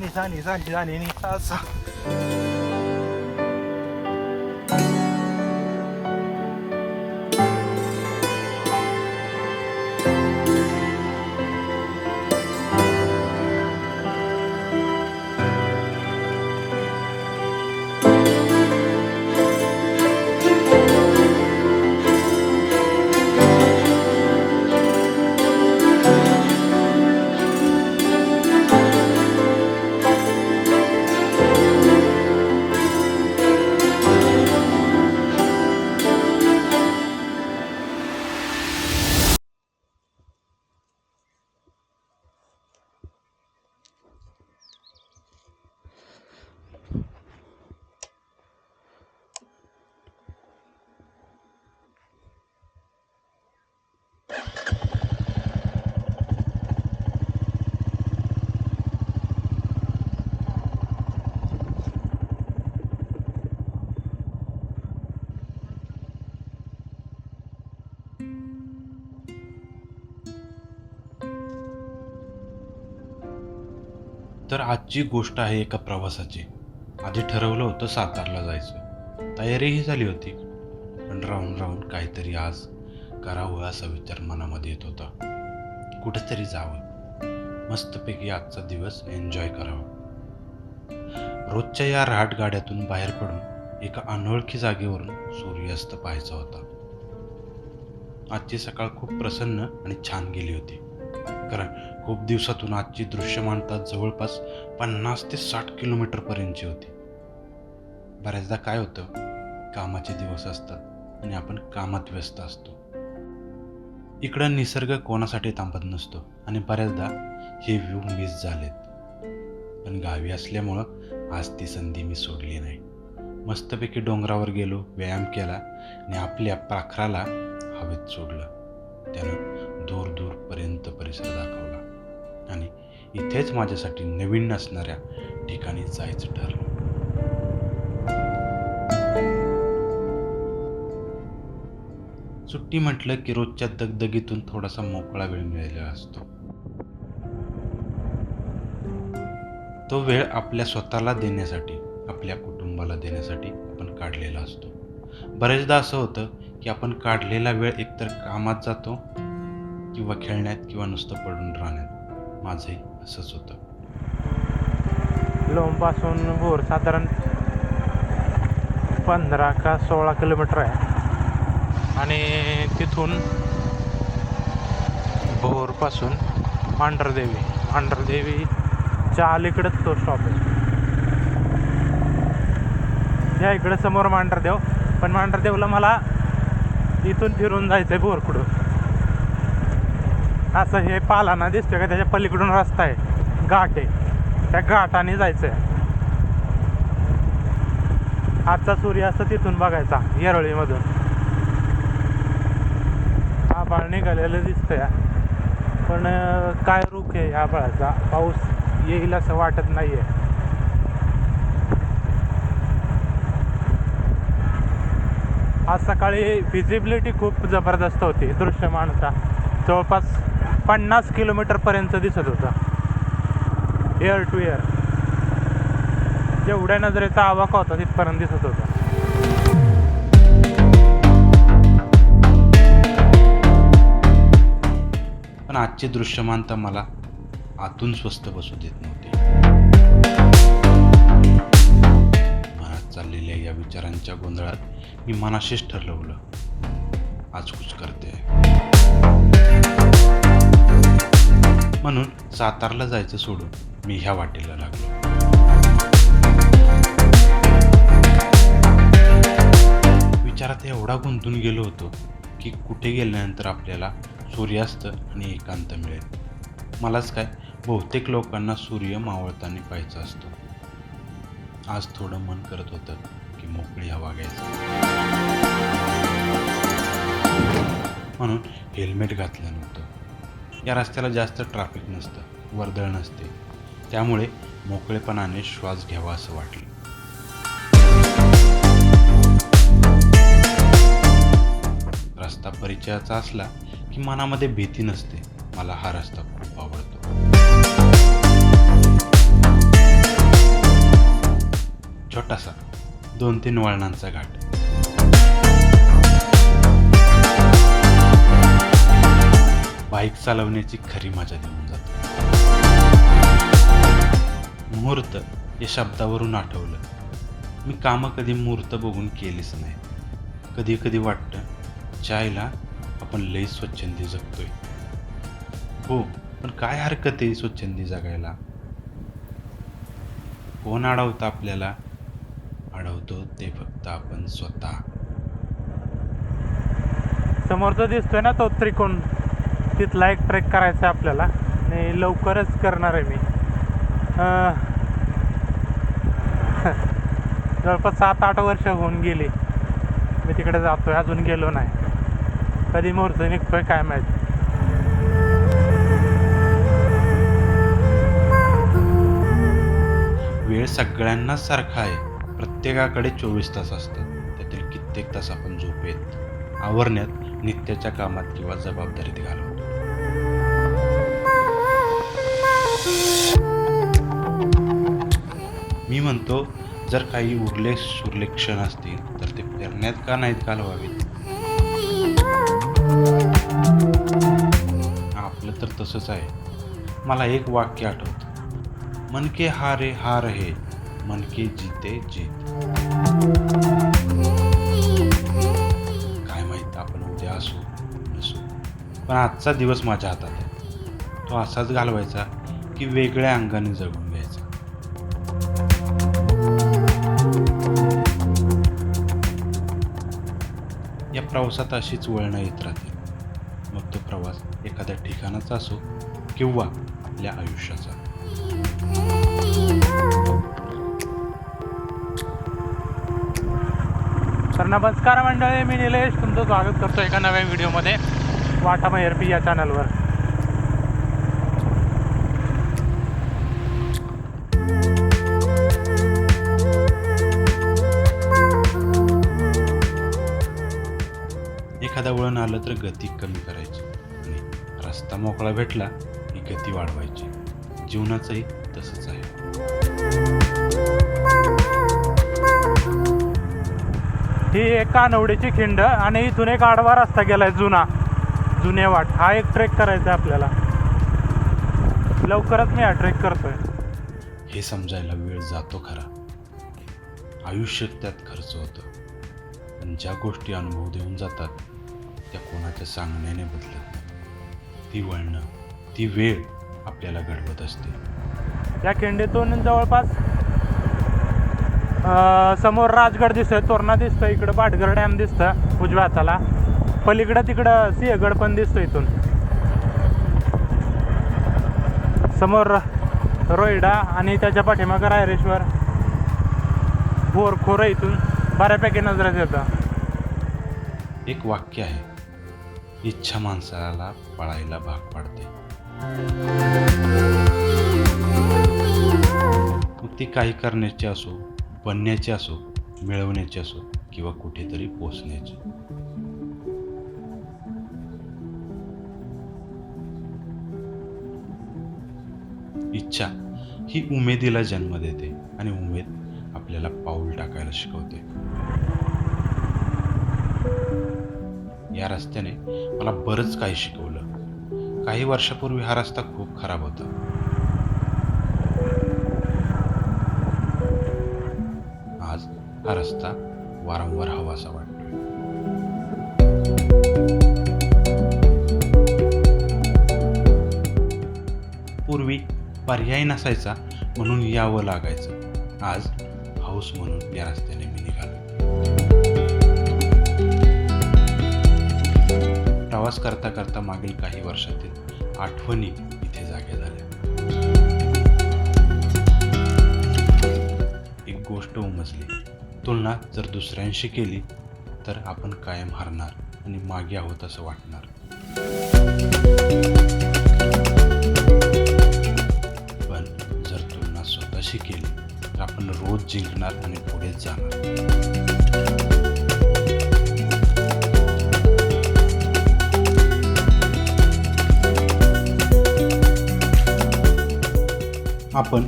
Sani, sasa. तर आजची गोष्ट आहे एका प्रवासाची. आधी ठरवलं होतं सातारला जायचं, तयारीही झाली होती, पण राहून राहून काहीतरी आज करावं असा विचार मनामध्ये येत होता. कुठेतरी जावं, मस्तपैकी आजचा दिवस एन्जॉय करावा. रोजच्या या राहट गाड्यातून बाहेर पडून एका अनोळखी जागेवरून सूर्यास्त पाहायचा होता. आजची सकाळ खूप प्रसन्न आणि छान गेली होती, कारण खूप दिवसातून आजची दृश्यमानता जवळपास 50 ते 60 किलोमीटरपर्यंतची होती. बऱ्याचदा काय होतं, कामाचे दिवस असतात आणि आपण कामात व्यस्त असतो. इकडं निसर्ग कोणासाठी थांबत नसतो आणि बऱ्याचदा हे व्ह्यू मिस झालेत. पण गावी असल्यामुळं आज ती संधी मी सोडली नाही. मस्तपैकी डोंगरावर गेलो, व्यायाम केला आणि आपल्या पाखराला हवेत सोडलं. त्यानं दूर दूरपर्यंत परिसर दाखवला आणि इथेच माझ्यासाठी नवीन नसणाऱ्या ठिकाणी जायचं ठरलं. सुट्टी म्हटलं की रोजच्या दगदगीतून थोडासा मोकळा वेळ मिळालेला असतो. तो वेळ आपल्या स्वतःला देण्यासाठी, आपल्या कुटुंबाला देण्यासाठी आपण काढलेला असतो. बरेचदा असं होतं की आपण काढलेला वेळ एकतर कामात जातो किंवा खेळण्यात किंवा नुसतं पडून राहण्यात. माझंही असंच होतं. लोणपासून भोर साधारण 15 का 16 किलोमीटर आहे आणि तिथून भोरपासून मांढरदेवीच्या अलीकडेच तो स्टॉप आहे. या इकडे समोर मांढरदेव, पण मांढरदेवला मला इथून फिरून जायचं आहे भोरकडून. असं हे पालाना दिसतोय का, त्याच्या पलीकडून रस्ता आहे, घाट आहे, त्या घाटाने जायचं आहे. आजचा सूर्यास्त तिथून बघायचा येरळीमधून. आभाळ निघालेलं दिसतंय, पण काय रुख आहे या आभाळाचा, पाऊस येईल असं वाटत नाही आहे. आज सकाळी व्हिजिबिलिटी खूप जबरदस्त होती, दृश्यमानता जवळपास 50 किलोमीटरपर्यंत दिसत होतं. एअर टू एअर जेवढ्या नजरेचा आवाका होता तिथपर्यंत दिसत होता. पण आजची दृश्यमानता मला आतून स्वस्थ बसू देत नव्हती. मनात चाललेल्या या विचारांच्या गोंधळात मी मनाशीच ठरवलं, आज कुछ करते. म्हणून सातारला जायचं सोडून मी ह्या वाटेला लागलो. विचारात एवढा गुंतून गेलो होतो की कुठे गेल्यानंतर आपल्याला सूर्यास्त आणि एकांत मिळेल. मलाच काय, बहुतेक लोकांना सूर्य मावळताना पाहायचा असतो. आज थोडं मन करत होतं की मोकळी हवा घ्यायची. म्हणून हेल्मेट घातलं नव्हतं. या रस्त्याला जास्त ट्रॅफिक नसतं, वर्दळ नसते, त्यामुळे मोकळेपणाने श्वास घ्यावा असं वाटलं. रस्ता परिचयाचा असला की मनामध्ये भीती नसते. मला हा रस्ता खूप आवडतो. छोटासा 2-3 वळणांचा घाट. बाईक चालवण्याची खरी मजा देऊन जाते. मुहूर्त या शब्दावरून आठवलं, मी कामं कधी मुहूर्त बघून केलीच नाही. कधी कधी वाटतं चायला आपण लई स्वच्छंदी जगतोय. हो, पण काय हरकत आहे स्वच्छंदी जगायला? कोण अडवतं आपल्याला? अडवतो ते फक्त आपण स्वतः. समोरचा दिसतोय ना तो त्रिकोण, तिथला एक ट्रेक करायचा आहे आपल्याला आणि लवकरच करणार आहे मी. जवळपास 7-8 वर्ष होऊन गेली मी तिकडे जातोय, अजून गेलो नाही. कधी मुहूर्त निघतोय काय माहिती. वेळ सगळ्यांनाच सारखा आहे. प्रत्येकाकडे 24 तास असतात. त्यातील कित्येक तास आपण झोपेत, आवरण्यात, नित्याच्या कामात किंवा जबाबदारीत घालवतो. मी म्हणतो, जर काही उरले क्षण असतील तर ते फिरण्यात का नाहीत घालवावेत? आपलं तर तसंच आहे. मला एक वाक्य आठवतं, मन के हारे हार है, मन के जीते जीत. काय माहित आपण उद्या असू नसू, पण आजचा दिवस माझ्या हातात आहे. तो असाच घालवायचा की वेगळ्या अंगाने जगून घ्यायचा. या प्रवासात अशीच वळणं येत राहतील. मग तो प्रवास एखाद्या ठिकाणाचा असो किंवा आपल्या आयुष्याचा. तर नमस्कार मंडळी, मी निलेश तुमचं स्वागत करतो एका नव्या व्हिडिओमध्ये वाटा मैरपी या चॅनलवर. एखादा वळण आलं तर गती कमी करायची आणि रस्ता मोकळा भेटला की गती वाढवायची. जीवनाचंही तसंच आहे. ही एक कानवडीची खिंड आणि इथून एक आडवा रस्ता गेलाय जुने वाट. हा एक ट्रेक करायचा आहे आपल्याला. लवकरच मी हा ट्रेक करतोय. हे समजायला वेळ जातो खरा, आयुष्य त्यात खर्च होतं. पण ज्या गोष्टी अनुभव देऊन जातात त्या कोणाच्या सांगण्याने बदलत नाही. ती वळणं, ती वेळ आपल्याला घडवत असते. या खिंडीतून जवळपास समोर राजगड दिसतोय, तोरणा दिसतोय, इकडं भाटघर डॅम दिसतं उजव्या हाताला, पलीकडं तिकडं सिंहगड पण दिसतोय. इथून समोर रोईडा आणि त्याच्या पाठीमागं रायरेश्वर, बोरखोर इथून बऱ्यापैकी नजरेत येतं. एक वाक्य आहे, इच्छा माणसाला पळायला भाग पाडते. मग ती काही करण्याची असो, बनण्याची असो, मिळवण्याची असो किंवा कुठेतरी पोचण्याची. इच्छा ही उमेदीला जन्म देते आणि उमेद आपल्याला पाऊल टाकायला शिकवते. या रस्त्याने मला बरंच काही शिकवलं. काही वर्षापूर्वी हा रस्ता खूप खराब होता. आज हा रस्ता वारंवार हवासा वाटतोय. पूर्वी पर्याय नसायचा म्हणून यावं लागायचं. आज हाऊस म्हणून या रस्त्याने मी निघालो. प्रवास करता करता मागील काही वर्षातील आठवणी इथे जाग्या झाल्या. एक गोष्ट उमजली, तुलना जर दुसऱ्यांशी केली तर आपण कायम हारणार आणि मागे आहोत असं वाटणार. पण जर तुलना स्वतःशी केली तर आपण रोज जिंकणार आणि पुढेच जाणार. आपण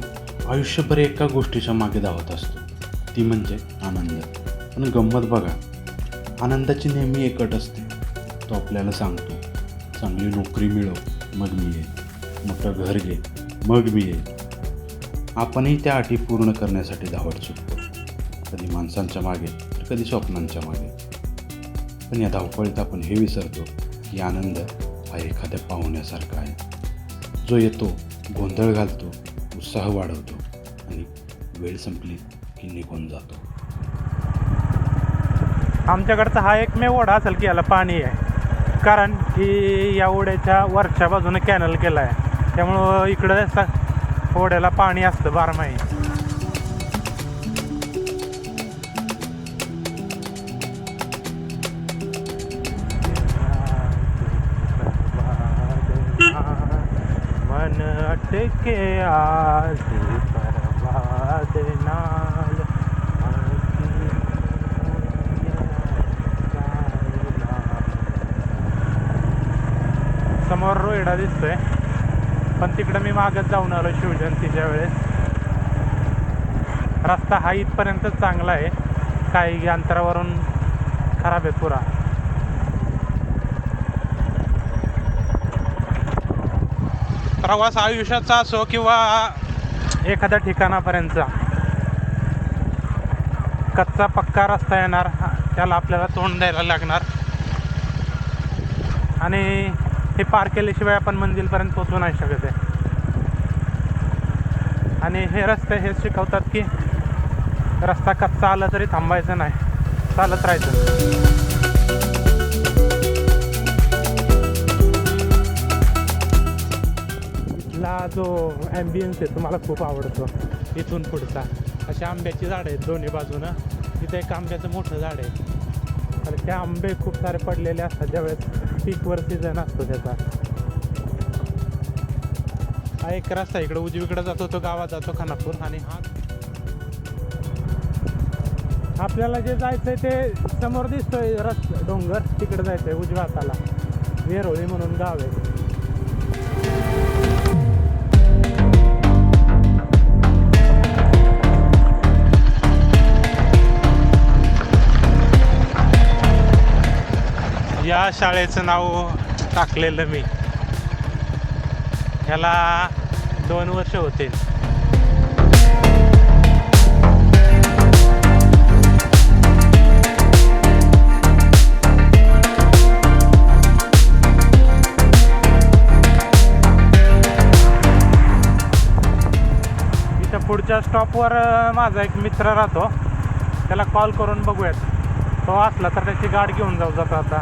आयुष्यभर एका गोष्टीच्या मागे धावत असतो, ती म्हणजे आनंद. पण गंमत बघा, आनंदाची नेहमी एक अट असते. तो आपल्याला सांगतो, चांगली नोकरी मिळव मग मी येईल, मोठं घर घे मग मी येईल. आपणही त्या अटी पूर्ण करण्यासाठी धावत सुटतो, कधी माणसांच्या मागे तर कधी स्वप्नांच्या मागे. पण या धावपळीत आपण हे विसरतो की आनंद हा एखाद्या पाहुण्यासारखा आहे, जो येतो, गोंधळ घालतो, उत्साह वाढवतो आणि वेळ संपली की निघून जातो. आमच्याकडचा हा एकमेव ओढा असेल की याला पाणी आहे, कारण की या ओढ्याच्या वरच्या बाजूने कॅनल केला आहे, त्यामुळं इकडं ओढ्याला पाणी असतं बारमाही. मन अटके आज बर्बाद नाल समोर रोहिडा दिसतोय, पण तिकडं मी मागत जाऊन आलो शिवजयंतीच्या वेळेस. रस्ता हा इथपर्यंतच चांगला आहे, काही अंतरावरून खराब आहे पुरा. प्रवास आयुष्याचा असो किंवा एखाद्या ठिकाणापर्यंतचा, कच्चा पक्का रस्ता येणार, त्याला आपल्याला तोंड द्यायला लागणार. आणि हे पार केल्याशिवाय आपण मंजिलपर्यंत पोचू नाही शकत आहे. आणि हे रस्ते हेच शिकवतात की रस्ता कच्चा आला तरी थांबायचं नाही, चालत राहायचं. इथला जो ॲम्बियन्स आहे तो मला खूप आवडतो. इथून पुढचा अशी आंब्याची झाडं आहेत दोन्ही बाजूनं. इथं एक आंब्याचं मोठं झाड आहे, तर ते आंबे खूप सारे पडलेले असतात ज्यावेळेस पीकवर सीझन असतो त्याचा. हा एक रस्ता इकडं उजवीकडे जातो, तो गावात जातो खानापूर. आणि हा आपल्याला जे जायचं आहे ते समोर दिसतोय डोंगर, तिकडे जायचं आहे उजव्या हाताला. वेरोळी म्हणून गाव आहे. या शाळेचं नाव टाकलेलं मी, ह्याला 2 वर्ष होतील. इथं पुढच्या स्टॉपवर माझा एक मित्र राहतो, त्याला कॉल करून बघूयात. तो असला तर त्याची गाडी घेऊन जातो. आता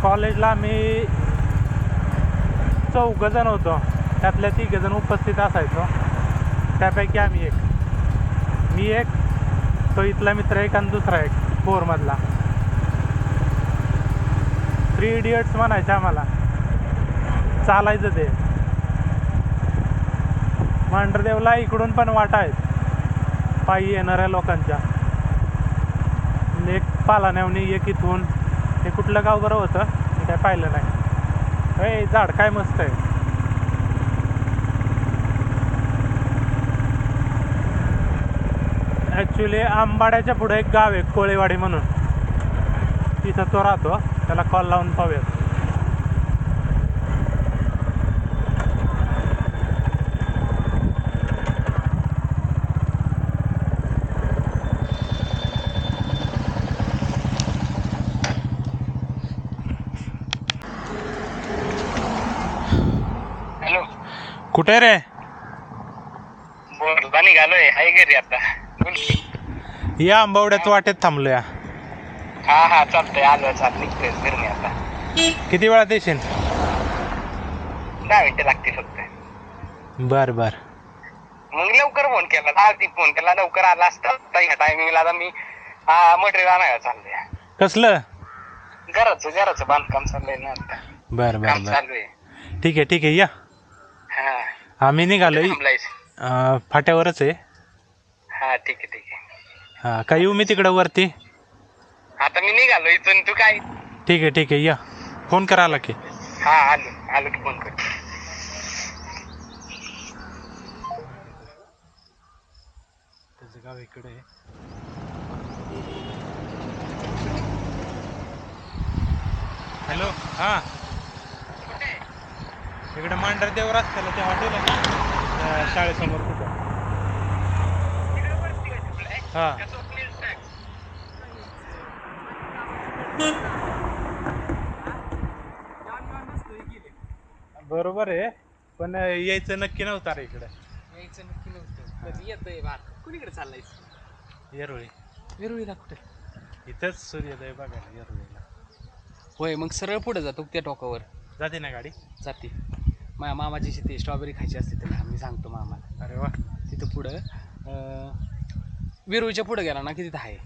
कॉलेजला आम्ही 4 जण होतो, त्यातल्या 3 जण उपस्थित असायचो. त्यापैकी मी एक, तो इथला मित्र एक आणि दुसरा एक 4 मधला. 3 इडियट्स म्हणायचे आम्हाला. चालायचं ते. मांढरदेवला इकडून पण वाटा आहेत पायी येणाऱ्या लोकांच्या. एक पालानेवणी, एक इथून. हे कुठलं गाव बरं होतं मी काय पाहिलं नाही. हे झाड काय मस्त आहे. ॲक्च्युली आंबाड्याच्या पुढे एक गाव आहे कोळेवाडी म्हणून, तिथं तो राहतो. त्याला कॉल लावून पाहूयात. कुठे रे? बोरला निघालोय, हाय घरी आता. बोल की. या आंबावड्यात वाटेत थांबलोया. हा चालतंय, आलो चाल निघतोय घरी आता. किती वेळात येशील? 10 मिनिटं लागते फक्त. बर बर. मग लवकर फोन केला, लवकर आला असता. ह्या टायमिंगला आता मी मटेरियल आणायला चाललोय. कसलं? घराचं बांधकाम चाललंय ना आता. बर बर काम बर, चालू आहे. ठीक आहे या. आम्ही निघालोय, फाट्यावरच आहे. हा ठीक आहे. हा, काय येऊ मी तिकडं वरती? आता मी निघालो इथून, तू काय? ठीक आहे या. फोन करा आला की. हा आलो की फोन कर. त्याचं गाव इकडे आहे. हॅलो हां इकडे मांढरदेव रस्त्याला ते हॉटेल आहे ना त्या शाळेसमोर तिथं हां बरोबर आहे पण यायचं नक्की नव्हतं रे इकडं यायचं नक्की नव्हतं कधी येतंय बात कुणीकडे चाललायस येरोळी वेरुळीला कुठे इथंच सूर्योदय बघायला येरोळीला होय मग सरळ पुढे जातो त्या टोकावर जाते ना गाडी जाते माझ्या मामाची शेती स्ट्रॉबेरी खायची असते त्याला मी सांगतो मामाला अरे वा तिथं पुढं वेरुळीच्या पुढं गेला ना की तिथं आहे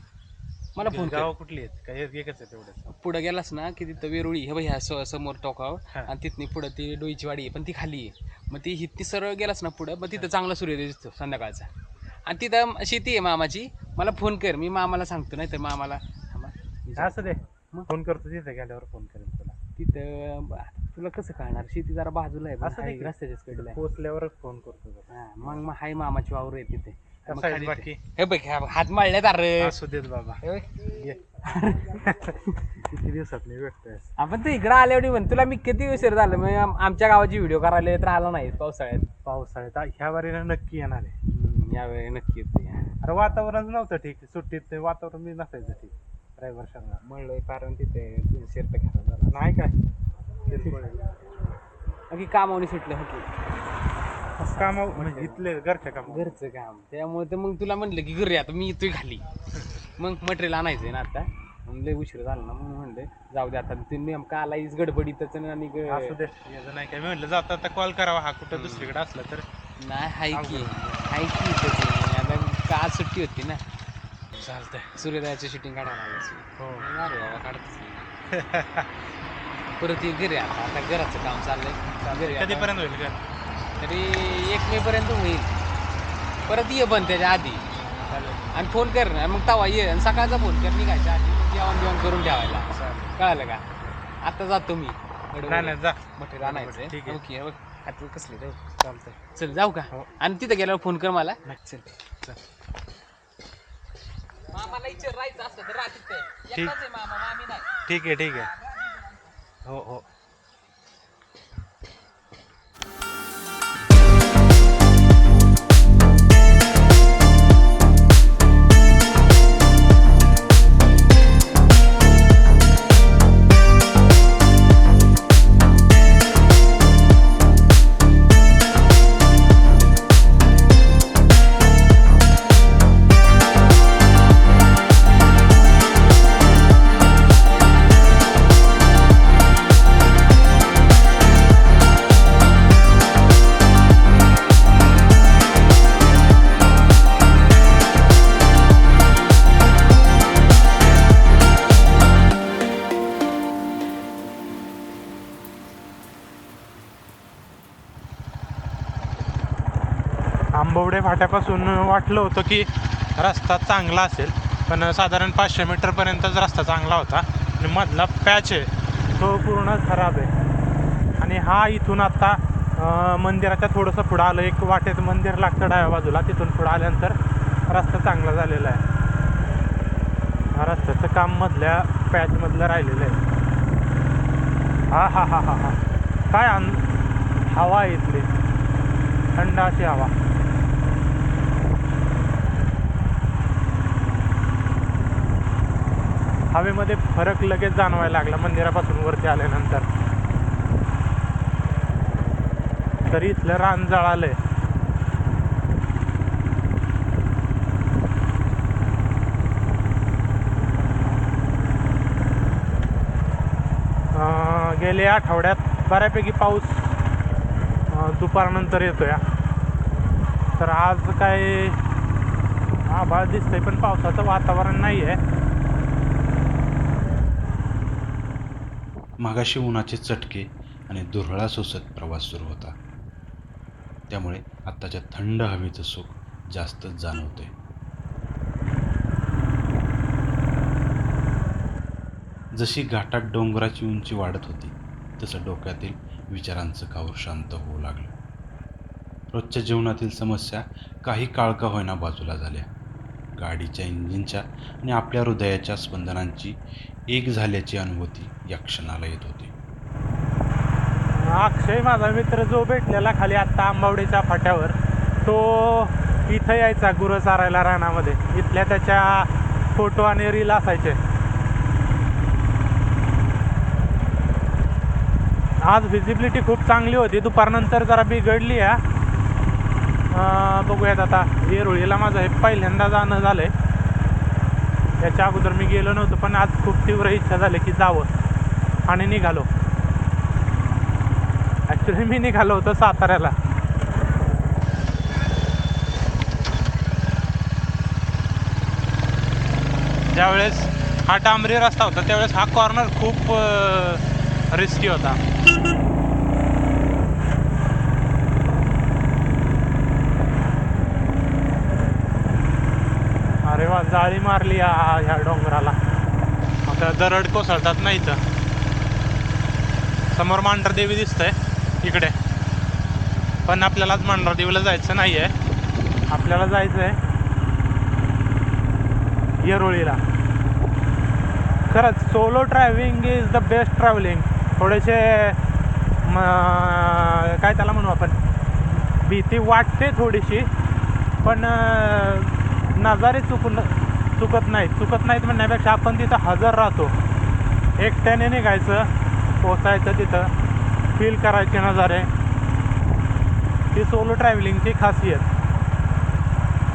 मला फोन गाव कुठली आहेत काय एकच आहे तेवढंच पुढं गेलास ना की तिथं वेरुळी हे बघ ह्या समोर टोकावर हा. आणि तिथनी पुढं ती डोईची वाडी आहे पण ती खाली आहे मग ती हितनी सरळ गेलास ना पुढं मग तिथं चांगला सूर्योदय दिसतो संध्याकाळचा आणि तिथं शेती आहे मामाची मला फोन कर मी मामाला सांगतो नाही तर मामाला थांबा, मी सांगतो. असं दे फोन करतो तिथे गेल्यावर फोन करेन तुला तिथं तुला कसं कळणार शेती जरा बाजूला आहे असं नाही की. रस्त्याच्याच कडेला आहे पोचल्यावरच फोन करतो तुला. हा, मग हाय मामाची वावर आहे तिथे मग कसं आहे खाली बाकी हे बघ हात माळल्यात अरे असू देत बाबा हे बघ. ये किती दिवसात नाही भेटतोय आपण तू इकडं आल्यावर म्हण तुला मी किती उशीर झालं मी आमच्या गावाची व्हिडिओ करायला येत राहिला नाही पावसाळ्यात पावसाळ्यात ह्या वारीला नक्की येणार आहे यावेळी नक्की येते अरे वातावरण नव्हतं ठीक सुट्टीत ते वातावरण मी नसायचं ठीक ड्रायव्हर शर्मा म्हणलं कारण तिथे 300 रुपये खराब झाला नाही काय किरकोळ आहे. बाकी कामावणी सुटलं होती काम म्हणजे इथले घरच्या काम घरचं काम त्यामुळे तर मग तुला म्हटलं की घरी आता मी येतोय खाली मग मटेरियल आणायचंय ना आता मग लय उशीर झाला ना म्हणून म्हणलं जाऊ दे आता तुम्ही नेमका आलायच गडबडीतच आणि असू दे याचं नाही काय मी म्हटलं जाता आता कॉल करावा हा कुठं दुसरीकडे असला तर नाही हाय की त्याची आता का आज सुट्टी होती ना चालतंय सूर्योदयाची शूटिंग काढायला आलं हो अरे बाबा काढतच परत ये घरी आता घराचं काम चाललंय घरी आता. कधीपर्यंत होईल का तरी 1 मे पर्यंत होईल परत ये पण त्याच्या आधी आणि फोन कर ना मग तवा ये आणि सकाळचा फोन कर निघायच्या आधी जेवण जेवण करून ठेवायला कळालं का आता जातो मी नाही नाही जा मटेरियल आणायचं ठीक आहे. ओके बघ हात कसले जाऊ चालतंय चल जाऊ का हो. आणि तिथं गेल्यावर फोन कर मला नक्की. चल मामाला इच्छा राहायचं असतं तर राहते ठीक. मामा मामी नाही ठीक आहे हो हो आंबवडे फाट्यापासून वाटलं होतं की रस्ता चांगला असेल पण साधारण 500 मीटरपर्यंतच रस्ता चांगला होता आणि मधला पॅच आहे तो पूर्ण खराब आहे आणि हा इथून आत्ता मंदिराच्या थोडंसं पुढं आलं एक वाटेत मंदिर लागतं डाव्या बाजूला तिथून पुढं आल्यानंतर रस्ता चांगला झालेला आहे हा रस्त्याचं काम मधल्या पॅचमधलं राहिलेलं आहे हा हा हा हा हा काय हवा आहे इथली थंड अशी हवा हवेमध्ये फरक लगेच जाणवायला लागला मंदिरापासून वरती आल्यानंतर तरी इथलं रान जळालंय गेल्या आठवड्यात बऱ्यापैकी पाऊस दुपारनंतर येतोय तर आज काय आभाळ दिसतंय पण पावसाचं वातावरण नाही आहे मागाशी उन्हाचे चटके आणि दुरळा सोसत प्रवास सुरू होता त्यामुळे आत्ताच्या थंड हवेचं सुख जास्तच जाणवतंय जशी घाटात डोंगराची उंची वाढत होती तसं डोक्यातील विचारांचं कावर शांत होऊ लागलं रोजच्या जीवनातील समस्या काही काळ का होईना बाजूला झाल्या गाडीच्या इंजिनच्या आणि आपल्या हृदयाच्या स्पंदनांची एक झाल्याची अनुभूती या क्षणाला येत होती. अक्षय माझा मित्र जो भेटलेला खाली आत्ता आंबावडीच्या फाट्यावर, तो इथं यायचा गुरं चारायला रानामध्ये. इथल्या त्याच्या फोटो आणि रील असायचे. आज व्हिजिबिलिटी खूप चांगली होती, दुपारनंतर जरा बिघडली आहे. बघूयात आता. येरोळीला माझं हे पहिल्यांदा जाणं झालं आहे. त्याच्या अगोदर मी गेलो नव्हतो, पण आज खूप तीव्र इच्छा झाली की जावं आणि निघालो. ॲक्च्युली मी निघालो होतो साताऱ्याला. ज्यावेळेस हा डांबरी रस्ता होता त्यावेळेस हा कॉर्नर खूप रिस्की होता. अरे वा, जाळी मारली ह्या डोंगराला. आता दरड कोसळतात नाही तर. समोर मांढरदेवी दिसतंय इकडे, पण आपल्याला आज मांढरदेवीला जायचं नाही आहे. आपल्याला जायचं आहे येरोळीला. खरंच solo travelling is the best travelling. थोडेसे काय त्याला म्हणू आपण, भीती वाटते थोडीशी, पण नजारे चुकत नाहीत म्हणण्यापेक्षा आपण तिथं हजर राहतो. एकट्याने निघायचं, पोचायचं तिथं, फील करायचे नजारे. ही सोलो ट्रॅव्हलिंगची खासियत.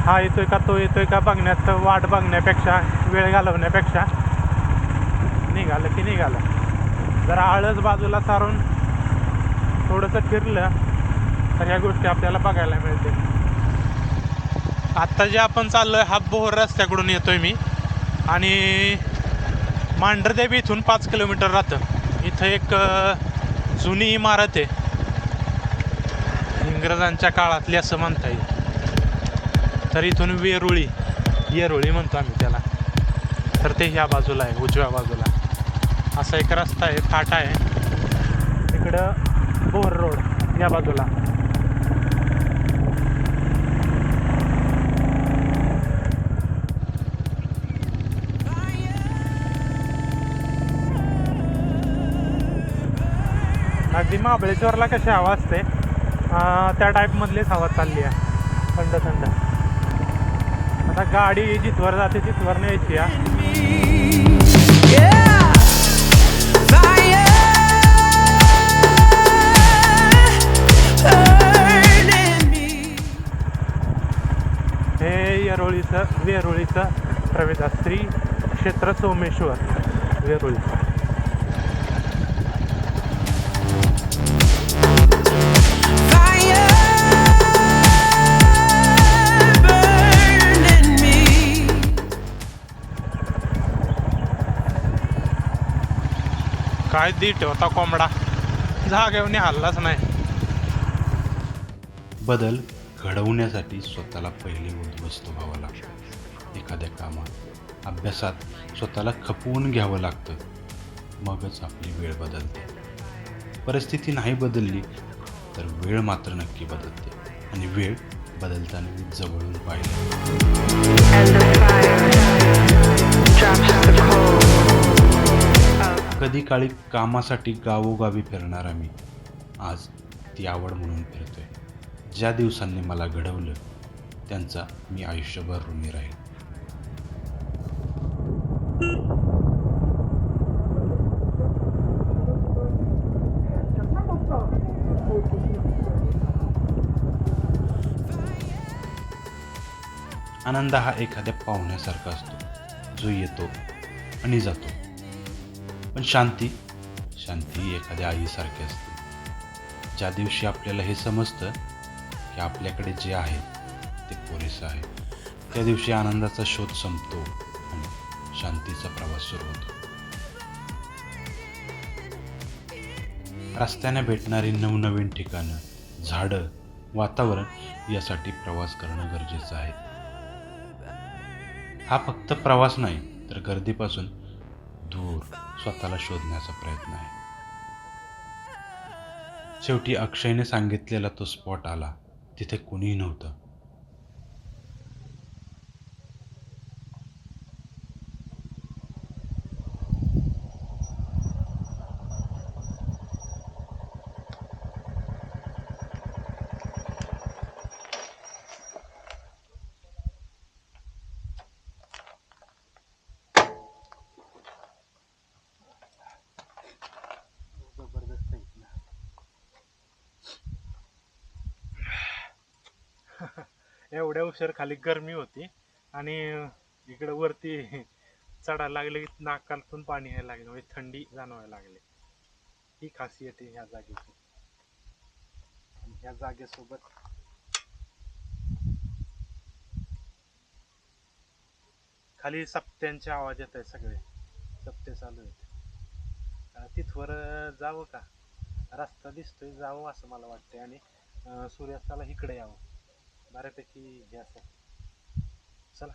हा येतोय का तो येतोय का बघण्यात, वाट बघण्यापेक्षा, वेळ घालवण्यापेक्षा निघालं की निघालं. जरा आळस बाजूला सारून थोडंसं फिरलं तर ह्या गोष्टी आपल्याला बघायला मिळते. आत्ता जे आपण चाललोय हा बोहर रस्त्याकडून येतोय मी, आणि मांढरदेवी इथून 5 किलोमीटर राहतं. इथं एक जुनी इमारत आहे, इंग्रजांच्या काळातली असं म्हणता येईल. तर इथून येरोळी म्हणतो आम्ही त्याला. तर ते ह्या बाजूला आहे, उजव्या बाजूला असा एक रस्ता आहे, फाटा आहे. इकडं बोर रोड या बाजूला. अगदी महाबळेश्वरला कशी हवा असते त्या टाईपमधलीच हवा चालली आहे, थंड थंड. आता गाडी जिथवर जाते तिथवर न्यायची हे वेरुळीचं प्रवेश, श्री क्षेत्र सोमेश्वर वेरुळीचं. काय दीट होता कोंबडा, जागेवनी हल्लाच नाही. बदल घडवण्यासाठी स्वतःला पहिले उद्ध्वस्त व्हावं लागतं. एखाद्या कामात, अभ्यासात स्वतःला खपवून घ्यावं लागतं, मगच आपली वेळ बदलते. परिस्थिती नाही बदलली तर वेळ मात्र नक्की बदलते, आणि वेळ बदलताना मी जवळून कधी काळी कामासाठी गावोगावी फिरणारा मी आज ती आवड म्हणून फिरतोय. ज्या दिवसांनी मला घडवलं त्यांचा मी आयुष्यभर ऋणी राहील. आनंद हा एखाद्या पाहुण्यासारखा असतो जो येतो आणि जातो, पण शांती एखाद्या आईसारखी असते. ज्या दिवशी आपल्याला हे समजतं की आपल्याकडे जे आहे ते पुरेसं आहे, त्या दिवशी आनंदाचा शोध संपतो आणि शांतीचा प्रवास सुरू होतो. रस्त्याने भेटणारी नवनवीन ठिकाणं, झाडं, वातावरण यासाठी प्रवास करणं गरजेचं आहे. हा फक्त प्रवास नाही तर गर्दीपासून दूर स्वतःला शोधण्याचा प्रयत्न आहे. शेवटी अक्षयने सांगितलेला तो स्पॉट आला. तिथे कुणीही नव्हतं. एवढ्या उशीर खाली गरमी होती आणि इकडे वरती चढायला लागले की नाकातून पाणी यायला लागले, म्हणजे थंडी जाणवायला लागली. ही खासियत आहे ह्या जागेची. आणि ह्या जागेसोबत खाली सप्त्यांचे आवाज येत आहेत, सगळे सप्ते चालू आहेत. तिथवर जावं का, रस्ता दिसतोय, जावं असं मला वाटतंय. आणि सूर्यास्ताला इकडे यावं, बऱ्यापैकी हे असं. चला.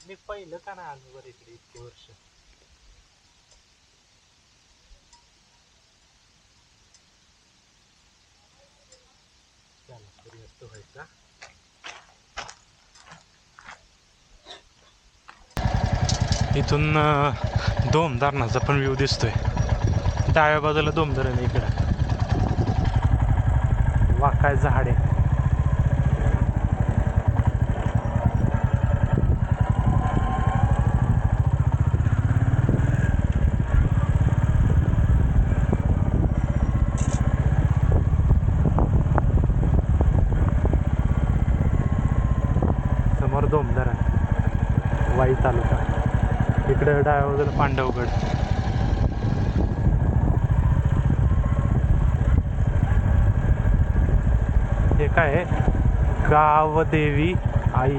मी पहिलं का नाही आलो बरं इकडे इतके वर्ष. चला, सूर्यास्त व्हायचा. इथून दोम धरणाचा पण व्ह्यू दिसतोय. डाव्या बाजूला दोम धरण आहे, इकडं वाकाय झाड आहे. समोर दोम धरण, वाई तालुका. इकडं डाव्या बाजूला पांडवगड. हे काय आहे, गावदेवी आई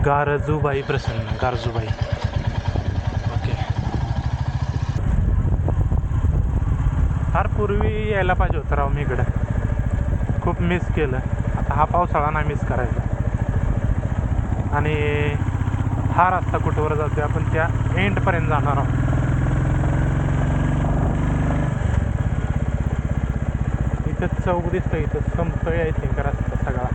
गारजूबाई प्रसन्न, गारजूबाई. ओके. फार पूर्वी यायला पाहिजे होतं राव मी इकडं, खूप मिस केलं. आता हा पावसाळा नाही मिस करायचा. आणि हा रस्ता कुठवर जातोय, आपण त्या एंडपर्यंत जाणार आहोत. इथं चौक दिसतं, इथं संपतोय आय थिंक रस्ता सगळा.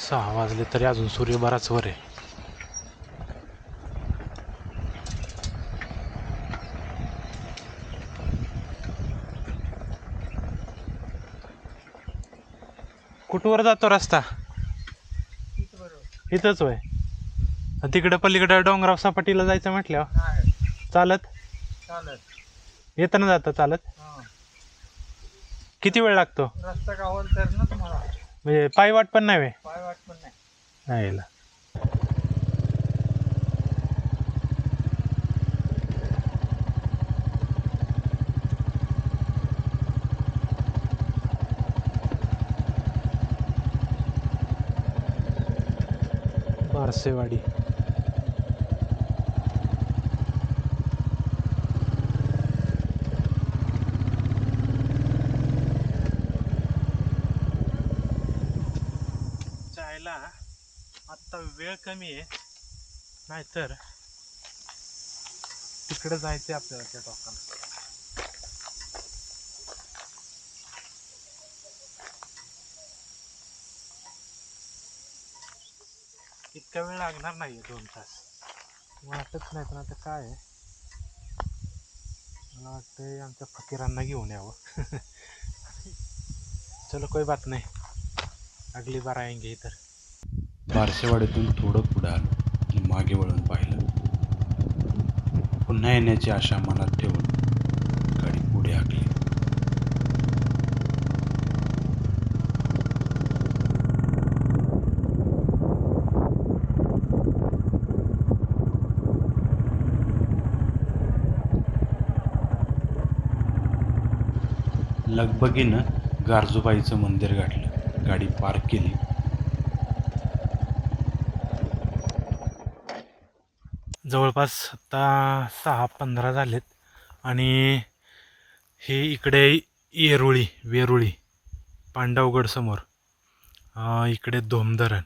सहा वाजले तरी अजून सूर्य बराच वर आहे. कुठवर जातो रस्ता? इथंच होय. तिकडं पलीकडं डोंगराव सपाटीला जायचं म्हटल्यावर चालत येताना जातं चालत. किती वेळ लागतो? रस्ता गावाला तर ना तुम्हाला, म्हणजे पायी वाट पण नाही. पाय वाट पण नाही. नाही. बारसेवाडी. जायला आत्ता वेळ कमी आहे, नाहीतर तिकडे जायचं आपल्याला त्या टोकाला. इतका वेळ लागणार नाहीये, 2 तास वाटत नाही. पण आता काय आहे, मला वाटतंय आमच्या फकीरांना घेऊन यावं. चलो, कोई बात नाही, अगली बार आएंगे इधर. बारसेवाडीतून थोडं पुढे आलो आणि मागे वळून पाहिलं. पुन्हा येण्याची आशा मनात ठेवून गाडी पुढे हाकली. लगबगीनं गारजूबाईचं मंदिर गाठलं, गाडी पार्क केली. जवळपास आता 6:15 झालेत. आणि हे इकडे वेरुळी पांडवगड समोर, इकडे धोमधरण.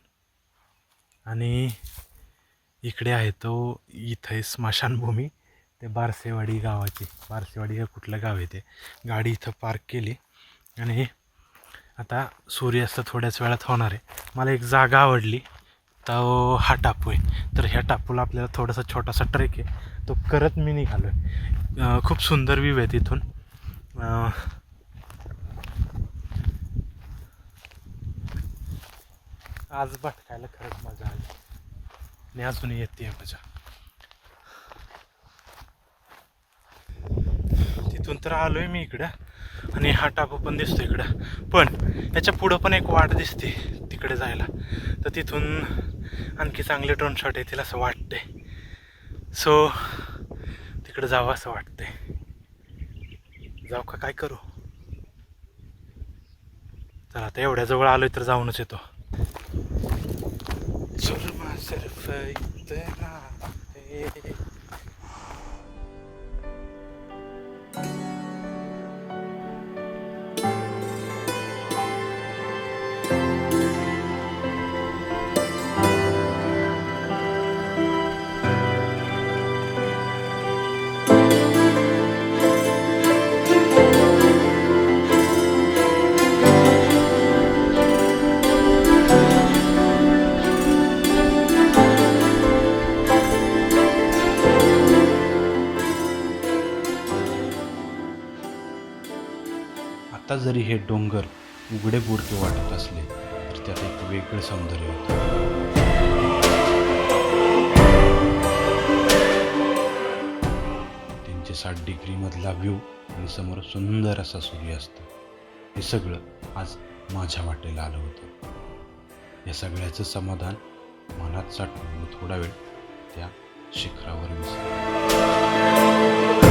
आणि इकडे आहे तो, इथं आहे स्मशानभूमी, ते बारसेवाडी गावाची. बारसेवाडी हे कुठलं गाव आहे ते. गाडी इथं पार्क केली आणि आता सूर्यास्त थोड्याच वेळात होणार आहे. मला एक जागा आवडली, तो हा टापू आहे. तर ह्या टापूला आपल्याला थोडासा छोटासा ट्रेक आहे, तो करत मी निघालो आहे. खूप सुंदर व्ह्यू आहे तिथून. आज भटकायला खरंच मजा आली आणि अजूनही येते मजा. तिथून तर आलोय मी इकडं आणि हा टापू पण दिसतो इकडं, पण याच्या पुढं पण एक वाट दिसते तिकडे जायला. तर तिथून आणखी चांगले ड्रोन शॉट येतील असं वाटतंय. सो तिकडे जावं असं वाटतंय. जाऊ का, काय करू? चला आता एवढ्या जवळ आलोय तर जाऊनच येतो. सुरमा सिर्फ इतना है. आता जरी हे डोंगर उघडे बुडके वाटत असले तर त्यात एक वेगळं सौंदर्य होतं. डिग्री मधला व्ह्यू आणि समोर सुंदर असा सूर्यास्त, हे सगळं आज माझ्या वाटेला आलं होतं. या सगळ्याचं समाधान मनात साठवून थोडा वेळ त्या शिखरावर विसरलो.